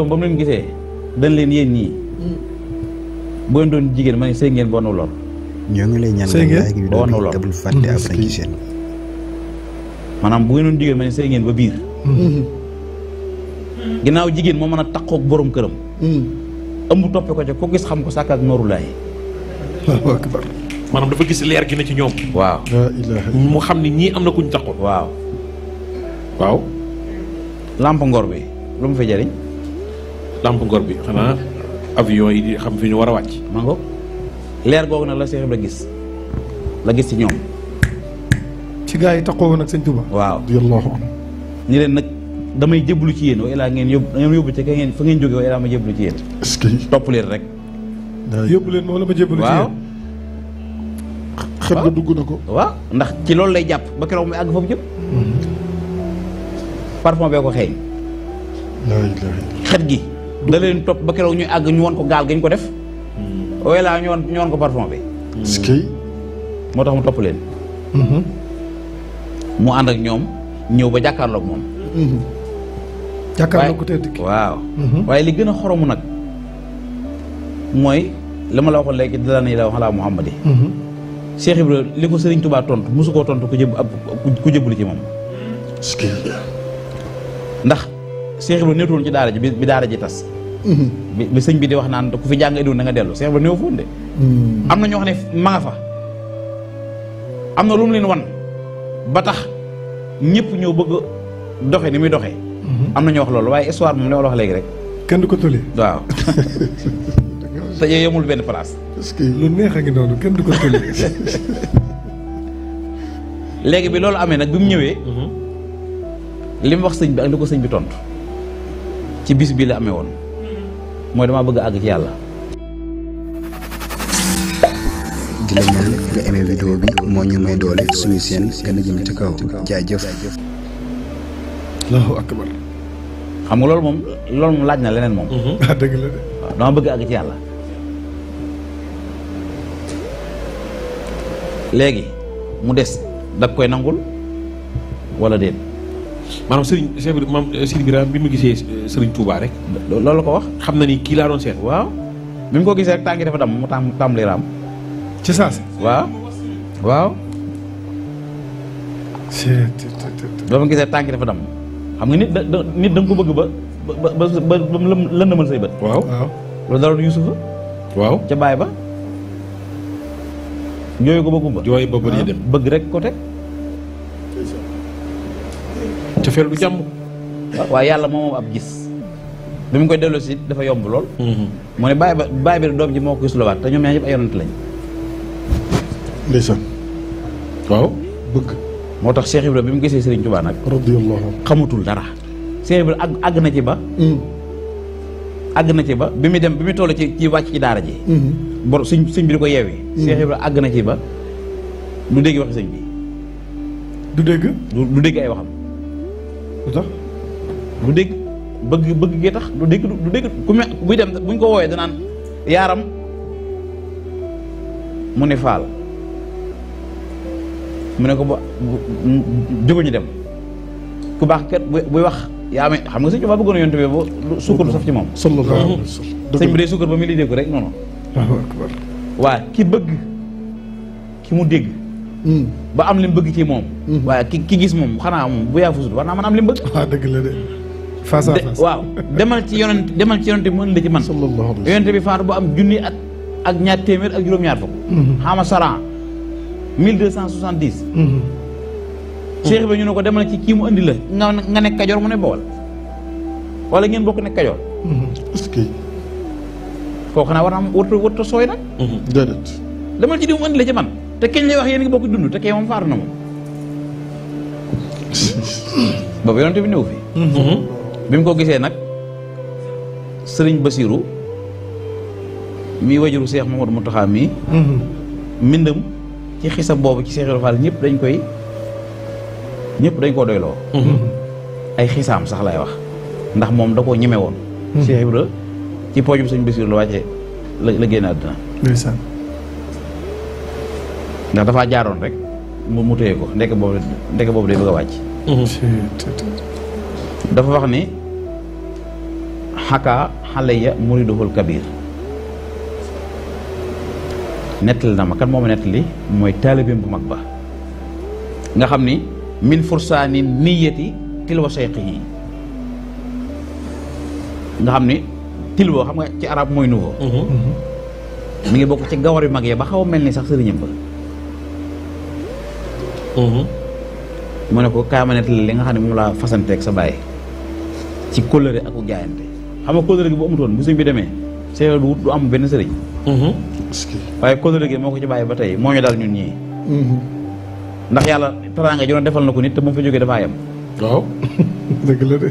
ba mu leen gisee dañ leen yéen ñii bu ngeen doon jigéen ma ne sëy ngeen bonu lor. ñoo ngi lay ñaan nga tabul fàtte après ci maanaam bu ngeen doon jigéen ma ne sëy ngeen ba biir. ginnaaw jigéen moo mën a takkook borom këram. ëmb toppe ko ca ko gis xam ko sàkk ak nooru laay. maanaam dafa gis leer gi ne ci ñoom. waaw. mu xam ni ñii am na kuñ takkoon. waaw. waaw. lamp ngor bi lu mu fi jëriñ. lamp ngor bi xanaa avion yi di xam fi ñu war a wàcc. ma ngoog leer googu nag la Cheikh Ibra gis la gis ci ñoom. ci gaa yi taxaw woon ak sëñ Tuba. waaw yàllaahu ni leen nag damay jébbalu ci yéen waaye laa ngeen yóbbu ca ngeen fa ngeen jóge waaye laa ma jébbalu ci yéen. est-ce que topp leen rek. yóbbu leen moom la ma jébbalu ci yéen. xet ga dugg na ko. waaw ndax ci loolu lay jàpp ba keroog muy àgg foofu jëm. parfum bee ko xeeñ. xet gi. da leen topp ba keroog ñuy àgg ñu won ko gaal gañ ko def. waaye laa ñu won ko parfum bi. est-ce que. moo tax mu topp leen. mu ànd ak ñoom ñëw ba jàkkaarloog moom. jàkkaarloog ko tedd ki. waaw. waaye li gën a xoromu nag mooy li ma la waxoon léegi dala nañ la wax ala Muhammad. Cheikh Ibra li ko Sëriñ Tuubaa tontu mosu koo tontu ku jëblu ci moom. est-ce que. ndax Cheikh Ibra néewtoon ci daara ji bi daara ji tas. bi sëñ bi di wax naan ku fi jàng idoon na nga dellu Cheikh Ibra néew foon de. am na ñoo xam ne ma nga fa. am na lu mu leen wan ba tax ñëpp ñëw bëgg doxe ni muy doxee. am na ñu wax loolu waaye histoire moom li ma la wax léegi rek. kenn du ko tëlee. waaw. te yow yemul benn place. est-ce que lu neex a ngi noonu kenn du ko tëlee. léegi bi loolu amee nag bi mu ñëwee. li mu wax sëñ bi ak li ko sëñ bi tontu ci bis bii la amee woon mooy damaa bëgg a àgg ci yàlla. di la ñaan nga aimé vidéo bi moo ñu may doole suñu seen gën a jëm ci kaw jaajëf. allahu akbar. xam nga loolu moom laaj na leneen moom. dëgg la de. waaw dama bëgg a àgg ci yàlla. léegi mu des da koy nangul wala déet. maanaam Sëriñ Birahim bi mu gisee Sëriñ Touba rek. loolu la ko wax. xam na ni kii laa doon seet. waaw bi mu ko gisee rek tànki dafa dam mu tàmbali raam. ci saasi. waaw. waaw. ba ma gisee tànki dafa dam xam nga nit da nga ko bëgg ba lëndëmal say bët. waaw loolu dara du Yuusufa. waaw ca baay ba. jooyu ko ba gumba. jooy ba bëri dem bëgg rek ko teg. ca fel du jàmm. waaye yàlla moom ab gis. bi mu koy delloo si dafa yomb lool. mu ne baay bi doom ji moo ko gisulwaat te ñoom ñaar ñëpp ay yonent lañ. ndeysaan. waaw bëgg. moo tax Cheikh Ibra bi mu gisee Serigne Touba nag. radiyallahu xamutul dara. Cheikh Ibra àgg na ci ba. àgg na ci ba bi mu dem bi mu toll ci wàcc ci daara ji. bor suñ bi di ko yeewi. Cheikh Ibra àgg na ci ba du dégg waxi sëñ bi. du dégg. du dégg ay waxam. lu tax. du dégg bëgg gee tax du dégg ku buy dem buñ ko woowee danaan yaaram mu ne faal. mu ne ko ba jóguñu dem ku baax kat buy wax yaa amee xam nga sëñ Tuubaa bëggoon a yonte bi ba sukkar du saf ci moom. sallallahu alayhi wa sallam. sëñ bi day sukkar ba muy li dégg rek noonu. Allahu akbar. waa ki bëgg ki mu dégg. ba am li mu bëgg ci moom. waaye ki gis moom xanaa moom bu yaa fusut war naa mën a am li mu bëgg. waaw dëgg la de. face à face. waaw demal ci yonent bi mu indi ci man. sallallahu alayhi wa sallam. yonent bi faatu bu am junni ak ñaar téeméer ak juróom-ñaar fukk. xama saran 1270. Cheikh bi ñu ne ko demal ci kii mu indi la nga nekk Kajoor mu ne Bawol wala ngeen bokk nekk Kajoor. est-ce que. kooku xanaa war na am warut a sooy nag. déedéet. demal ci diw mu indi la ci man te keñ lay wax yéen ngi bokk dund te kee moom faatu na moom. boobu yonent bi néew fi. bi mu ko gisee nag Sëriñ Basiru mii wajuru Cheikh Mamadou Mountakha mii. mbindam ci xisab boobu ci Cheikh Ibra Fall ñëpp dañ koo doyloo. ay xisaam sax lay wax ndax moom da koo ñeme woon. Cheikh Ibra ci poojum Sëñ Basiru la wàcce la génn àddina. ndeysaan. ndax dafaa jaaroon rek mu téye ko ndeke boobu day bëgg a wàcc. dafa wax ni xaka xaleya muriduhul kabir nettali na ma kan moo ma nettali mooy taalibeem bu mag ba nga xam ni min fursaani niyati tilwa cheikhihi nga xam ni tilwa xam nga ci arab mooy nouveau mi ngi bokk ci gawar yu mag yi ba xaw a mel ni sax sëriñam ba mu ne ko kaama nettali li nga xam ne moom laa fasanteeg sa bàyyi ci kóllëre ak jaayante xam nga kóllëre gi bu amutoon bu sëñ bi demee seetal du am benn sëriñ waaye kóllëre gi moo ko ci bàyyi ba tey moo ñu dal ñun ñii ndax yàlla teraanga joon defal na ko nit te moom fa jógee dafaa yem waaw dëgg la de